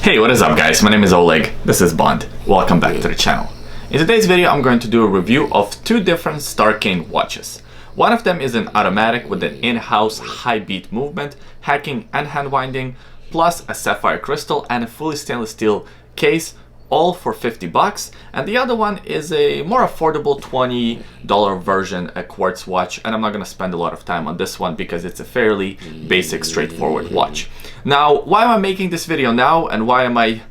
Hey, what is up guys? My name is Oleg, this is Bond. Welcome back to the channel. In today's video I'm going to do a review of two different Starking watches. One of them is an automatic with an in-house high beat movement, hacking and hand winding, plus a sapphire crystal and a fully stainless steel case, all for 50 bucks. And the other one is a more affordable $20 version, a quartz watch, and I'm not going to spend a lot of time on this one because it's a fairly basic, straightforward watch. Now, why am I making this video now, and why am I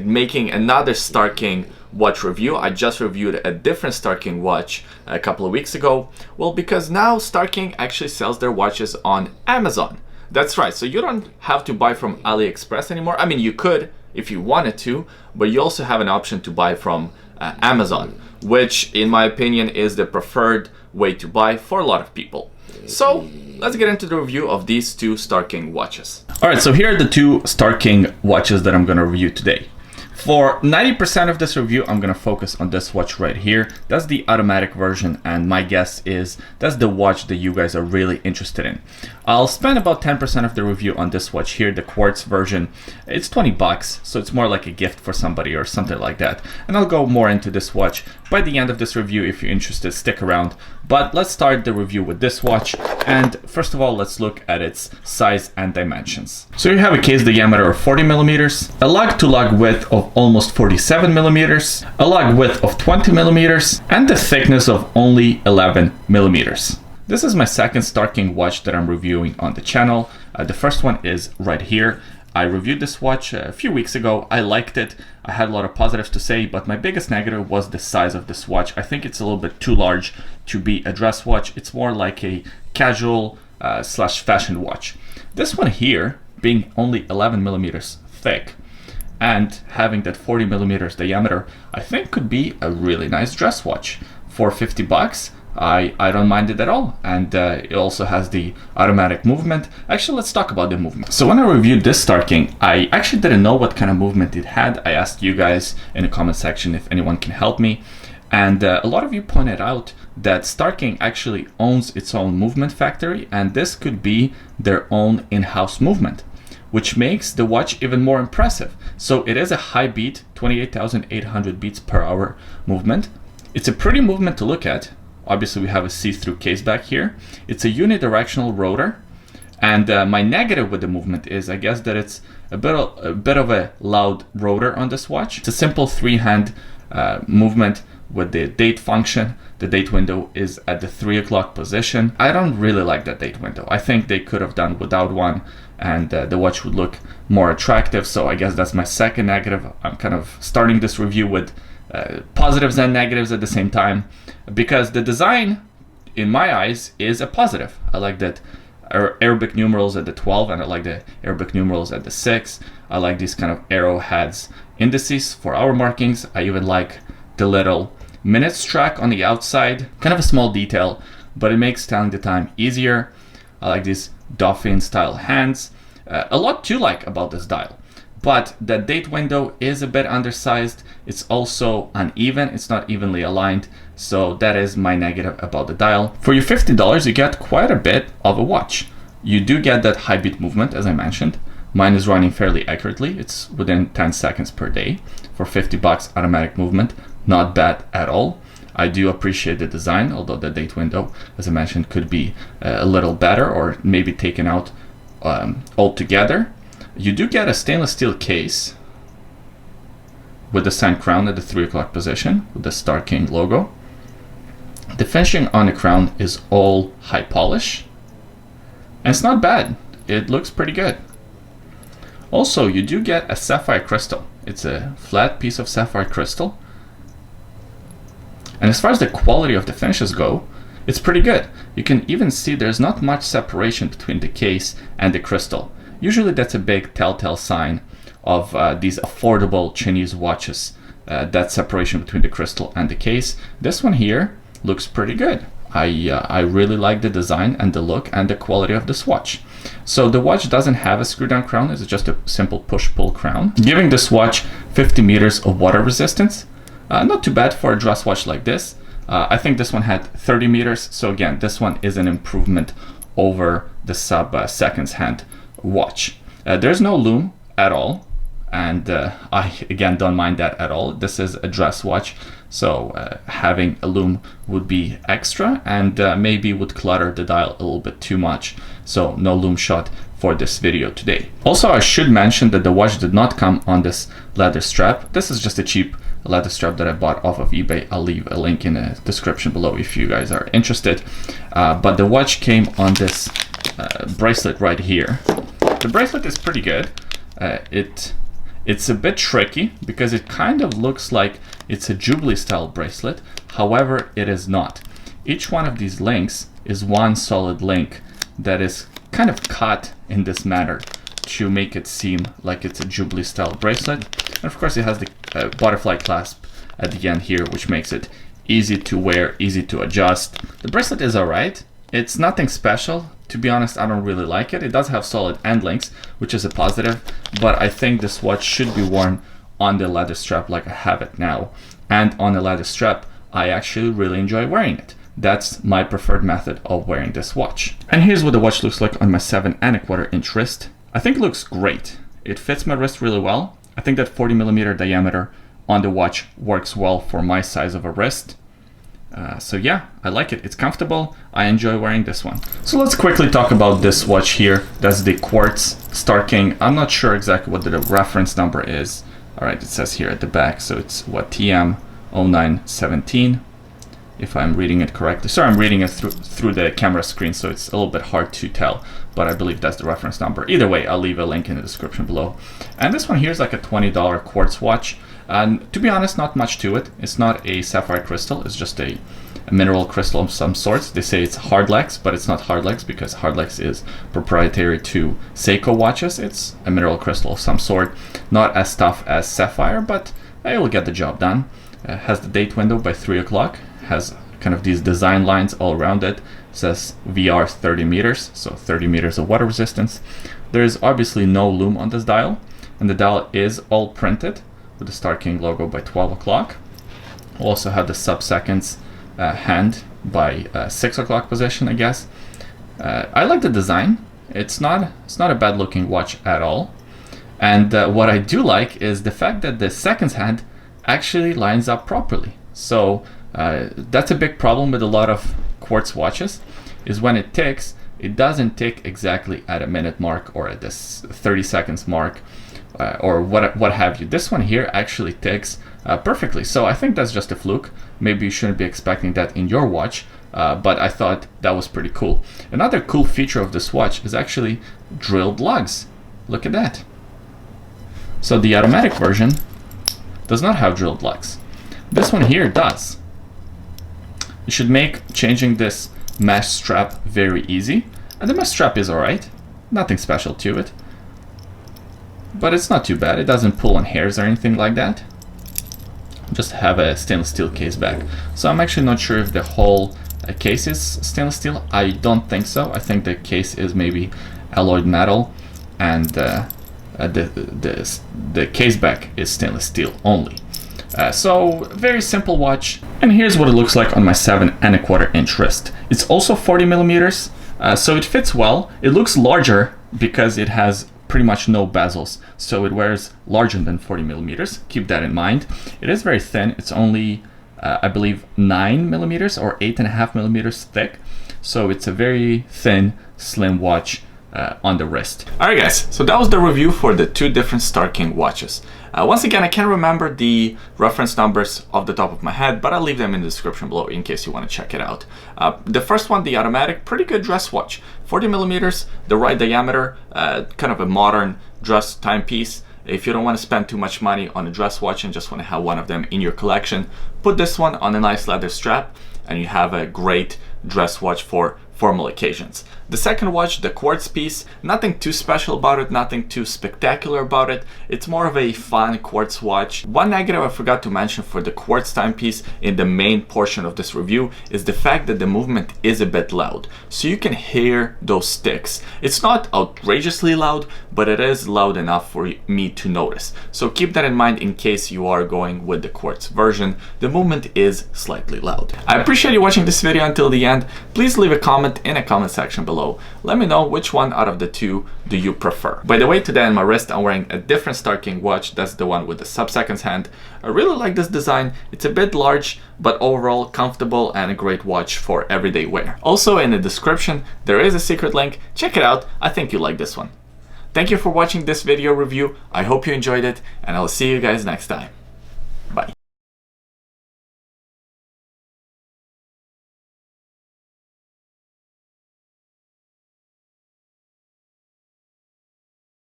making another Starking watch review? I just reviewed a different Starking watch a couple of weeks ago. Well, because now Starking actually sells their watches on Amazon. That's right, so you don't have to buy from AliExpress anymore. I mean, you could if you wanted to, but you also have an option to buy from Amazon, which in my opinion is the preferred way to buy for a lot of people. So let's get into the review of these two Starking watches. All right, so here are the two Starking watches that I'm going to review today. For 90% of this review, I'm going to focus on this watch right here. That's the automatic version, and my guess is that's the watch that you guys are really interested in. I'll spend about 10% of the review on this watch here, the quartz version. It's 20 bucks, so it's more like a gift for somebody or something like that. And I'll go more into this watch by the end of this review. If you're interested, stick around. But let's start the review with this watch. And first of all, let's look at its size and dimensions. So you have a case diameter of 40 millimeters, a lug-to-lug width of almost 47 millimeters, a lug width of 20 millimeters, and the thickness of only 11 millimeters. This is my second Starking watch that I'm reviewing on the channel. The first one is right here. I reviewed this watch a few weeks ago. I liked it. I had a lot of positives to say, but my biggest negative was the size of this watch. I think it's a little bit too large to be a dress watch. It's more like a casual slash fashion watch. This one here, being only 11 millimeters thick and having that 40 millimeters diameter, I think could be a really nice dress watch. For 50 bucks, I don't mind it at all. And it also has the automatic movement. Actually, let's talk about the movement. So when I reviewed this Starking, I actually didn't know what kind of movement it had. I asked you guys in the comment section if anyone can help me. And a lot of you pointed out that Starking actually owns its own movement factory, and this could be their own in-house movement, which makes the watch even more impressive. So it is a high beat, 28,800 beats per hour movement. It's a pretty movement to look at. Obviously, we have a see-through case back here. It's a unidirectional rotor. And my negative with the movement is, I guess, that it's a bit of a loud rotor on this watch. It's a simple three-hand movement with the date function. The date window is at the 3 o'clock position. I don't really like that date window. I think they could have done without one, and the watch would look more attractive. So I guess that's my second negative. I'm kind of starting this review with positives and negatives at the same time, because the design, in my eyes, is a positive. I like that Arabic numerals at the 12, and I like the Arabic numerals at the 6. I like these kind of arrowheads indices for hour markings. I even like the little minutes track on the outside. Kind of a small detail, but it makes telling the time easier. I like these Dauphin style hands. A lot to like about this dial. But the date window is a bit undersized. It's also uneven. It's not evenly aligned. So that is my negative about the dial. For your $50, you get quite a bit of a watch. You do get that high beat movement, as I mentioned. Mine is running fairly accurately. It's within 10 seconds per day. For 50 bucks, automatic movement, not bad at all. I do appreciate the design, although the date window, as I mentioned, could be a little better or maybe taken out altogether. You do get a stainless steel case with the signed crown at the 3 o'clock position with the Starking logo. The finishing on the crown is all high polish, and it's not bad. It looks pretty good. Also, you do get a sapphire crystal. It's a flat piece of sapphire crystal. And as far as the quality of the finishes go, it's pretty good. You can even see there's not much separation between the case and the crystal. Usually that's a big telltale sign of these affordable Chinese watches, that separation between the crystal and the case. This one here looks pretty good. I really like the design and the look and the quality of this watch. So the watch doesn't have a screw down crown. It's just a simple push-pull crown, giving this watch 50 meters of water resistance. Not too bad for a dress watch like this. I think this one had 30 meters. So again, this one is an improvement over the sub seconds hand watch. There's no loom at all. and I again don't mind that at all. This is a dress watch, so having a lume would be extra, and maybe would clutter the dial a little bit too much, so no lume shot for this video today. Also, I should mention that the watch did not come on this leather strap. This is just a cheap leather strap that I bought off of eBay. I'll leave a link in the description below if you guys are interested. But the watch came on this bracelet right here. The bracelet is pretty good. It's a bit tricky because it kind of looks like it's a Jubilee style bracelet. However, it is not. Each one of these links is one solid link that is kind of cut in this manner to make it seem like it's a Jubilee style bracelet. And of course it has the butterfly clasp at the end here, which makes it easy to wear, easy to adjust. The bracelet is alright. It's nothing special. To be honest, I don't really like it. It does have solid end links, which is a positive, but I think this watch should be worn on the leather strap like I have it now. And on the leather strap, I actually really enjoy wearing it. That's my preferred method of wearing this watch. And here's what the watch looks like on my 7¼ inch wrist. I think it looks great. It fits my wrist really well. I think that 40mm diameter on the watch works well for my size of a wrist. So yeah, I like it. It's comfortable. I enjoy wearing this one. So let's quickly talk about this watch here. That's the Quartz Star King. I'm not sure exactly what the reference number is. All right, it says here at the back. So it's what, TM0917. If I'm reading it correctly. Sorry, I'm reading it through the camera screen, so it's a little bit hard to tell, but I believe that's the reference number. Either way, I'll leave a link in the description below. And this one here is like a $20 quartz watch. And to be honest, not much to it. It's not a sapphire crystal, it's just a mineral crystal of some sorts. They say it's Hardlex, but it's not Hardlex because Hardlex is proprietary to Seiko watches. It's a mineral crystal of some sort. Not as tough as sapphire, but it will get the job done. Has the date window by 3 o'clock. Has kind of these design lines all around it. It says VR 30 meters, so 30 meters of water resistance. There is obviously no lume on this dial, and the dial is all printed with the Star King logo by 12 o'clock. Also have the sub-seconds hand by 6 o'clock position, I guess. I like the design. It's not a bad looking watch at all. And what I do like is the fact that the seconds hand actually lines up properly. So that's a big problem with a lot of quartz watches, is when it ticks, it doesn't tick exactly at a minute mark or at this 30 seconds mark or what have you. This one here actually ticks perfectly. So I think that's just a fluke. Maybe you shouldn't be expecting that in your watch, but I thought that was pretty cool. Another cool feature of this watch is actually drilled lugs. Look at that. So the automatic version does not have drilled lugs. This one here does. It should make changing this mesh strap very easy. And the mesh strap is alright. Nothing special to it. But it's not too bad. It doesn't pull on hairs or anything like that. Just have a stainless steel case back. So I'm actually not sure if the whole case is stainless steel. I don't think so. I think the case is maybe alloyed metal, and the case back is stainless steel only. So very simple watch. And here's what it looks like on my 7¼ inch wrist. It's also 40mm, so it fits well. It looks larger because it has pretty much no bezels, so it wears larger than 40mm. Keep that in mind. It is very thin. It's only I believe 9mm or 8.5mm thick, so it's a very thin, slim watch on the wrist. Alright guys, so that was the review for the two different Star King watches. Once again, I can't remember the reference numbers off the top of my head, but I'll leave them in the description below in case you want to check it out. The first one, the automatic, pretty good dress watch. 40mm, the right diameter, kind of a modern dress timepiece. If you don't want to spend too much money on a dress watch and just want to have one of them in your collection, put this one on a nice leather strap and you have a great dress watch for formal occasions. The second watch, the quartz piece, nothing too special about it, nothing too spectacular about it. It's more of a fun quartz watch. One negative I forgot to mention for the quartz timepiece in the main portion of this review is the fact that the movement is a bit loud. So you can hear those ticks. It's not outrageously loud, but it is loud enough for me to notice. So keep that in mind in case you are going with the quartz version. The movement is slightly loud. I appreciate you watching this video until the end. Please leave a comment in the comment section below below. Let me know which one out of the two do you prefer. By the way, today on my wrist I'm wearing a different Star King watch. That's the one with the sub-seconds hand. I really like this design. It's a bit large, but overall comfortable and a great watch for everyday wear. Also in the description there is a secret link. Check it out. I think you'll like this one. Thank you for watching this video review. I hope you enjoyed it, and I'll see you guys next time.